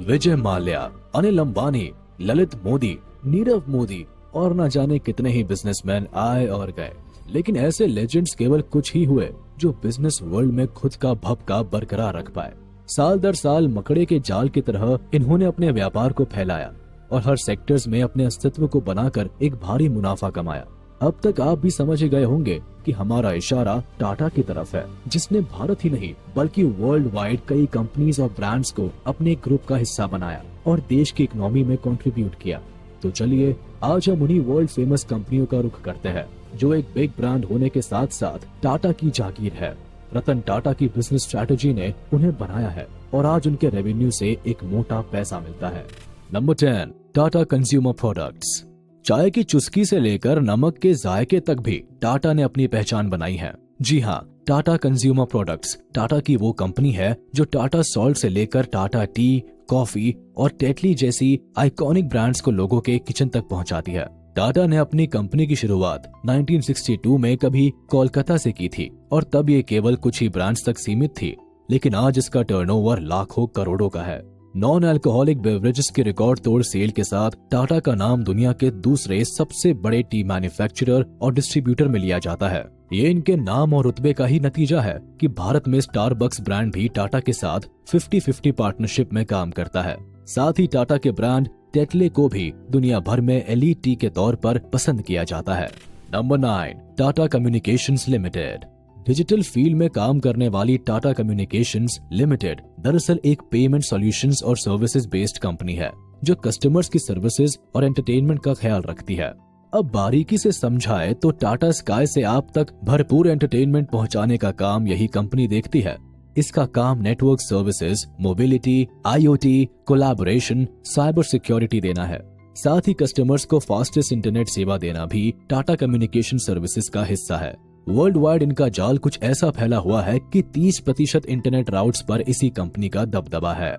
विजय माल्या, अनिल अंबानी, ललित मोदी, नीरव मोदी और न जाने कितने ही बिजनेसमैन आए और गए, लेकिन ऐसे लेजेंड्स केवल कुछ ही हुए जो बिजनेस वर्ल्ड में खुद का भपका बरकरार रख पाए। साल दर साल मकड़े के जाल की तरह इन्होंने अपने व्यापार को फैलाया और हर सेक्टर्स में अपने अस्तित्व को बनाकर एक भारी मुनाफा कमाया। अब तक आप भी समझ गए होंगे कि हमारा इशारा टाटा की तरफ है, जिसने भारत ही नहीं बल्कि वर्ल्ड वाइड कई कंपनीज और ब्रांड्स को अपने ग्रुप का हिस्सा बनाया और देश की इकोनॉमी में कंट्रीब्यूट किया। तो चलिए आज हम उन्हीं वर्ल्ड फेमस कंपनियों का रुख करते हैं जो एक बिग ब्रांड होने के साथ साथ टाटा की जागीर है। रतन टाटा की बिजनेस स्ट्रैटेजी ने उन्हें बनाया है और आज उनके रेवेन्यू से एक मोटा पैसा मिलता है। Number 10, Tata consumer products. चाय की चुस्की से लेकर नमक के जायके तक भी टाटा ने अपनी पहचान बनाई है। जी हाँ, टाटा कंज्यूमर प्रोडक्ट्स टाटा की वो कंपनी है जो टाटा सॉल्ट से लेकर टाटा टी, कॉफी और टेटली जैसी आइकॉनिक ब्रांड्स को लोगों के किचन तक पहुंचाती है। टाटा ने अपनी कंपनी की शुरुआत 1962 में कभी कोलकाता से की थी और तब ये केवल कुछ ही ब्रांड्स तक सीमित थी, लेकिन आज इसका टर्नओवर लाखों करोड़ों का है। नॉन अल्कोहलिक बेवरेजेस के रिकॉर्ड तोड़ सेल के साथ टाटा का नाम दुनिया के दूसरे सबसे बड़े टी मैन्युफैक्चरर और डिस्ट्रीब्यूटर में लिया जाता है। ये इनके नाम और रुतबे का ही नतीजा है कि भारत में स्टारबक्स ब्रांड भी टाटा के साथ 50-50 पार्टनरशिप में काम करता है। साथ ही टाटा के ब्रांड टेटले को भी दुनिया भर में एलीट टी के तौर पर पसंद किया जाता है। Number 9, Tata communications limited. Digital field में काम करने वाली टाटा कम्युनिकेशंस लिमिटेड दरअसल एक पेमेंट सॉल्यूशंस और सर्विसेज बेस्ड कंपनी है जो कस्टमर्स की सर्विसेज और एंटरटेनमेंट का ख्याल रखती है। अब बारीकी से समझाए तो टाटा स्काई से आप तक भरपूर एंटरटेनमेंट पहुंचाने का काम यही कंपनी देखती है। इसका काम network services, mobility, IoT, collaboration, cyber security देना है। साथ ही कस्टमर्स को फास्टेस्ट इंटरनेट सेवा देना भी टाटा कम्युनिकेशन सर्विसेज का हिस्सा है। वर्ल्ड वाइड इनका जाल कुछ ऐसा फैला हुआ है कि 30% इंटरनेट राउट्स पर इसी कंपनी का दबदबा है।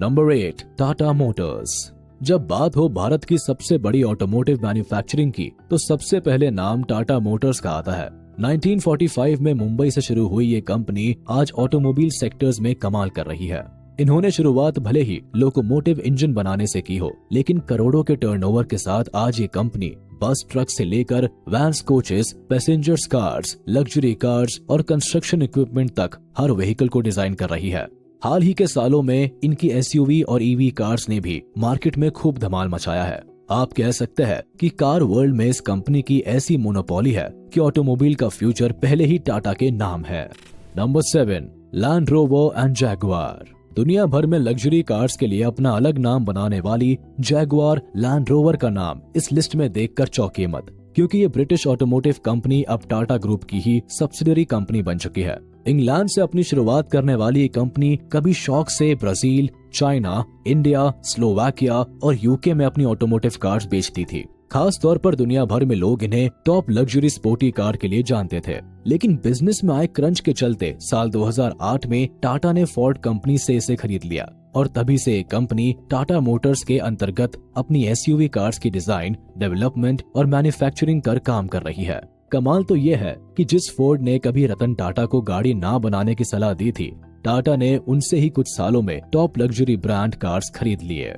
Number 8, Tata Motors. जब बात हो भारत की सबसे बड़ी ऑटोमोटिव मैन्युफैक्चरिंग की तो सबसे पहले नाम टाटा मोटर्स का आता है। 1945 में मुंबई से शुरू हुई ये कंपनी आज ऑटोमोबाइल सेक्टर्स में कमाल कर रही है। इन्होंने शुरुआत भले ही लोकोमोटिव इंजन बनाने से की हो, लेकिन करोड़ों के टर्नओवर के साथ आज ये कंपनी बस, ट्रक से लेकर vans, coaches, passengers cars, luxury cars और कंस्ट्रक्शन इक्विपमेंट तक हर व्हीकल को डिजाइन कर रही है। हाल ही के सालों में इनकी SUV और EV कार्स ने भी मार्केट में खूब धमाल मचाया है। आप कह सकते हैं कि कार वर्ल्ड में इस कंपनी की ऐसी मोनोपोली है कि ऑटोमोबाइल का फ्यूचर पहले ही टाटा के नाम है। Number 7, land rover and Jaguar. दुनिया भर में लग्जरी कार्स के लिए अपना अलग नाम बनाने वाली जैगुआर लैंड रोवर का नाम इस लिस्ट में देखकर चौंकिए मत, क्योंकि ये ब्रिटिश ऑटोमोटिव कंपनी अब टाटा ग्रुप की ही सब्सिडियरी कंपनी बन चुकी है। इंग्लैंड से अपनी शुरुआत करने वाली ये कंपनी कभी शौक से ब्राजील, चाइना, इंडिया, स्लोवाकिया और UK में अपनी ऑटोमोटिव कार्स बेचती थी। खास तौर पर दुनिया भर में लोग इन्हें टॉप लग्जरी स्पोर्टी कार के लिए जानते थे, लेकिन बिजनेस में आए क्रंच के चलते साल 2008 में टाटा ने फोर्ड कंपनी से इसे खरीद लिया और तभी से ये कंपनी टाटा मोटर्स के अंतर्गत अपनी SUV कार्स की डिजाइन, डेवलपमेंट और मैन्युफैक्चरिंग कर काम कर रही है। कमाल तो ये है कि जिस फोर्ड ने कभी रतन टाटा को गाड़ी ना बनाने की सलाह दी थी, टाटा ने उनसे ही कुछ सालों में टॉप लग्जरी ब्रांड कार्स खरीद लिए।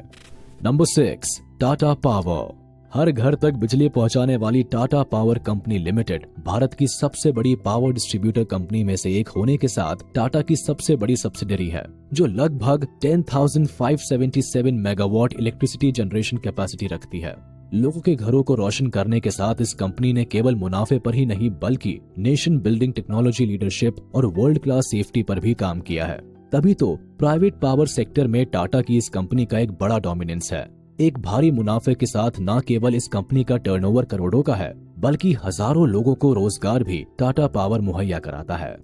Number 6, Tata power. हर घर तक बिजली पहुंचाने वाली Tata power company limited Bharat की सबसे बड़ी पावर डिस्ट्रीब्यूटर कंपनी में से एक होने के साथ टाटा की सबसे बड़ी सब्सिडियरी है, जो लगभग 10,577 मेगावाट इलेक्ट्रिसिटी जनरेशन कैपेसिटी रखती है। लोगों के घरों को रोशन करने के साथ इस कंपनी ने केवल मुनाफे पर ही नहीं बल्कि नेशन बिल्डिंग, टेक्नोलॉजी लीडरशिप और वर्ल्ड क्लास सेफ्टी पर भी काम किया है। तभी तो प्राइवेट पावर सेक्टर में टाटा की इस कंपनी का एक बड़ा डोमिनेंस है। एक भारी मुनाफे के साथ न केवल इस कंपनी का टर्नओवर करोड़ों का है, बल्कि हजारों लोगों को रोजगार भी टाटा पावर मुहैया कराता है।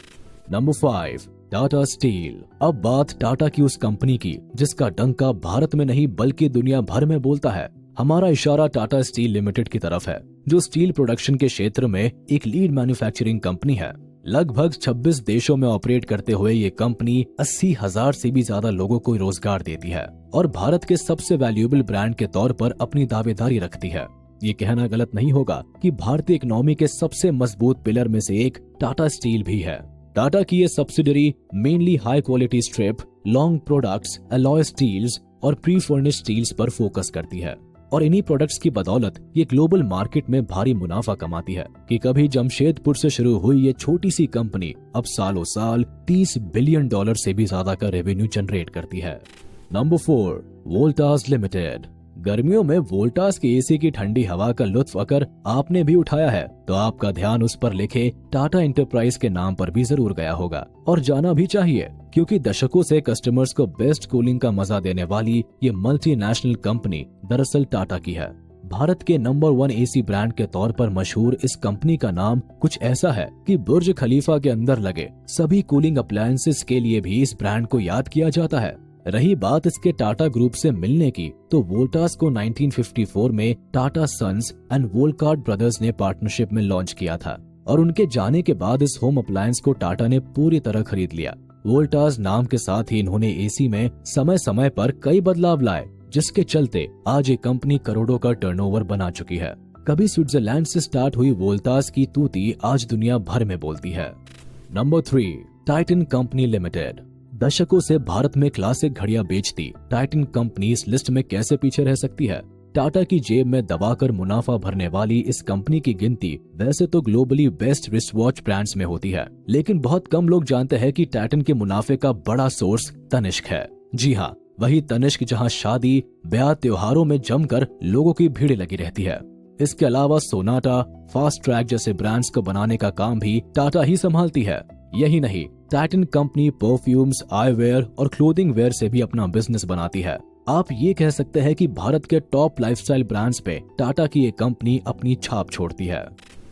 Number 5, Tata steel. अब बात टाटा की उस कंपनी की जिसका डंका भारत में नहीं बल्कि दुनिया भर में बोलता है। हमारा इशारा टाटा स्टील लिमिटेड की तरफ है, जो स्टील प्रोडक्शन के क्षेत्र में एक लीड मैन्युफैक्चरिंग कंपनी है। लगभग 26 देशों में ऑपरेट करते हुए ये कंपनी 80,000 से भी ज्यादा लोगों को रोजगार देती है और भारत के सबसे वैल्यूएबल ब्रांड के तौर पर अपनी दावेदारी रखती है। ये कहना गलत नहीं होगा कि भारतीय इकोनॉमी के सबसे मजबूत पिलर में से एक टाटा स्टील भी है। टाटा की ये subsidiary mainly high quality strip, long products, alloy steels और प्री फर्निश्ड स्टील्स पर फोकस करती है और इन्हीं प्रोडक्ट्स की बदौलत ये ग्लोबल मार्केट में भारी मुनाफा कमाती है कि कभी जमशेदपुर से शुरू हुई ये छोटी सी कंपनी अब सालों साल $30 बिलियन से भी ज्यादा का रेवेन्यू जनरेट करती है। Number 4, Voltas limited. गर्मियों में वोल्टास के एसी की ठंडी हवा का लुत्फ अगर आपने भी उठाया है तो आपका ध्यान उस पर लिखे टाटा इंटरप्राइज के नाम पर भी जरूर गया होगा और जाना भी चाहिए, क्योंकि दशकों से कस्टमर्स को बेस्ट कूलिंग का मजा देने वाली ये मल्टीनेशनल कंपनी दरअसल टाटा की है। भारत के नंबर 1 एसी ब्रांड के तौर पर मशहूर इस कंपनी का नाम कुछ ऐसा है कि बुर्ज खलीफा के अंदर लगे सभी कूलिंग अप्लायंसेस के लिए भी इस ब्रांड को याद किया जाता है। रही बात इसके टाटा ग्रुप से मिलने की, तो वोल्टास को 1954 में टाटा सन्स एंड वोल्कार्ट ब्रदर्स ने पार्टनरशिप में लॉन्च किया था और उनके जाने के बाद इस होम अप्लायंस को टाटा ने पूरी तरह खरीद लिया। वोल्टास नाम के साथ ही इन्होंने एसी में समय समय पर कई बदलाव लाए, जिसके चलते आज ये कंपनी करोड़ों का टर्नओवर बना चुकी है। कभी स्विट्जरलैंड से स्टार्ट हुई वोल्टास की तूती आज दुनिया भर में बोलती है। Number 3, Titan company limited. दशकों से भारत में क्लासिक घड़ियां बेचती टाइटन कंपनी इस लिस्ट में कैसे पीछे रह सकती है। टाटा की जेब में दबाकर मुनाफा भरने वाली इस कंपनी की गिनती वैसे तो globally best wrist watch brands में होती है, लेकिन बहुत कम लोग जानते हैं कि टाइटन के मुनाफे का बड़ा सोर्स तनिष्क है। जी हाँ, वही तनिष्क जहां शादी ब्याह त्योहारों में जमकर लोगों की भीड़ लगी रहती है। इसके अलावा सोनाटा, फास्ट ट्रैक जैसे ब्रांड्स को बनाने का काम भी टाटा ही संभालती है। यही नहीं, टाइटन कंपनी परफ्यूम्स, आईवेयर और क्लोथिंग वेयर से भी अपना बिजनेस बनाती है। आप ये कह सकते हैं कि भारत के टॉप लाइफस्टाइल ब्रांड्स पे टाटा की ये कंपनी अपनी छाप छोड़ती है।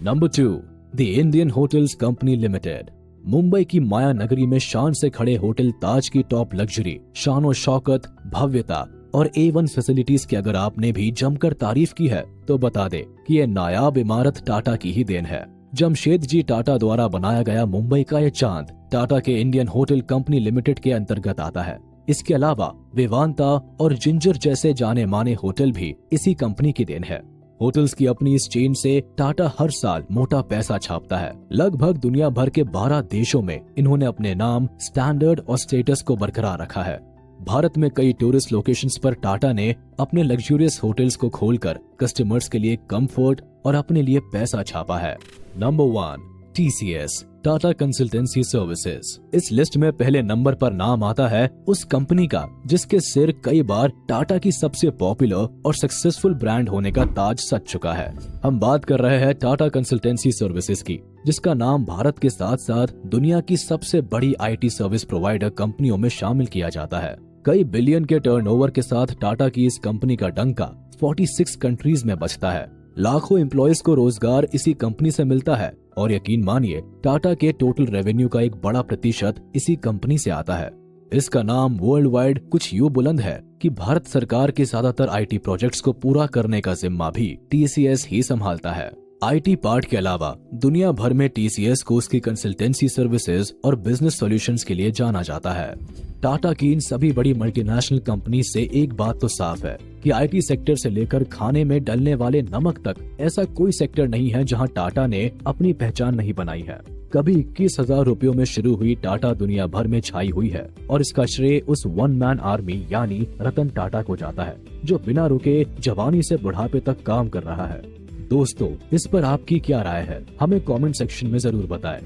Number 2, the Indian hotels company limited. Mumbai की माया नगरी में शान से खड़े होटल ताज की टॉप लग्जरी, शान शौकत, भव्यता और A1 फैसिलिटीज की अगर आपने भी जमकर तारीफ की है तो बता दे कि ये नायाब इमारत टाटा की ही देन है। जमशेद जी टाटा द्वारा बनाया गया मुंबई का ये चांद टाटा के इंडियन होटल कंपनी लिमिटेड के अंतर्गत आता है। इसके अलावा विवांता और जिंजर जैसे जाने माने होटल भी इसी कंपनी की देन है। होटल्स की अपनी इस चेन से टाटा हर साल मोटा पैसा छापता है। लगभग दुनिया भर के 12 देशों में इन्होंने अपने नाम, स्टैंडर्ड और स्टेटस को बरकरार रखा है। भारत में कई टूरिस्ट लोकेशंस पर टाटा ने अपने लग्जूरियस होटल्स को खोलकर कस्टमर्स के लिए कंफर्ट और अपने लिए पैसा छापा है। Number 1, TCS, Tata consultancy services. इस लिस्ट में पहले नंबर पर नाम आता है उस कंपनी का जिसके सिर कई बार टाटा की सबसे पॉपुलर और सक्सेसफुल ब्रांड होने का ताज सज चुका है। हम बात कर रहे हैं टाटा कंसल्टेंसी सर्विसेज की, जिसका नाम भारत के साथ साथ दुनिया की सबसे बड़ी IT सर्विस प्रोवाइडर कंपनियों में शामिल किया जाता है। कई बिलियन के टर्नओवर के साथ टाटा की इस कंपनी का डंका 46 कंट्रीज में बजता है। लाखों एम्प्लॉयज को रोजगार इसी कंपनी से मिलता है और यकीन मानिए टाटा के टोटल रेवेन्यू का एक बड़ा प्रतिशत इसी कंपनी से आता है। इसका नाम वर्ल्ड वाइड कुछ यूं बुलंद है कि भारत सरकार के ज्यादातर IT प्रोजेक्ट्स को पूरा करने का जिम्मा भी TCS ही संभालता है। IT पार्ट के अलावा दुनिया भर में TCS को उसकी कंसल्टेंसी सर्विसेज और बिजनेस सॉल्यूशंस के लिए जाना जाता है। टाटा की इन सभी बड़ी मल्टीनेशनल कंपनी से एक बात तो साफ है कि IT सेक्टर से लेकर खाने में डलने वाले नमक तक ऐसा कोई सेक्टर नहीं है जहां टाटा ने अपनी पहचान नहीं बनाई है। कभी 21,000 रुपयों में शुरू हुई टाटा दुनिया भर में छाई हुई है और इसका श्रेय उस वन मैन आर्मी यानी रतन टाटा को जाता है, जो बिना रुके जवानी से बुढ़ापे तक काम कर रहा है। दोस्तों, इस पर आपकी क्या राय है? हमें कमेंट सेक्शन में जरूर बताएं।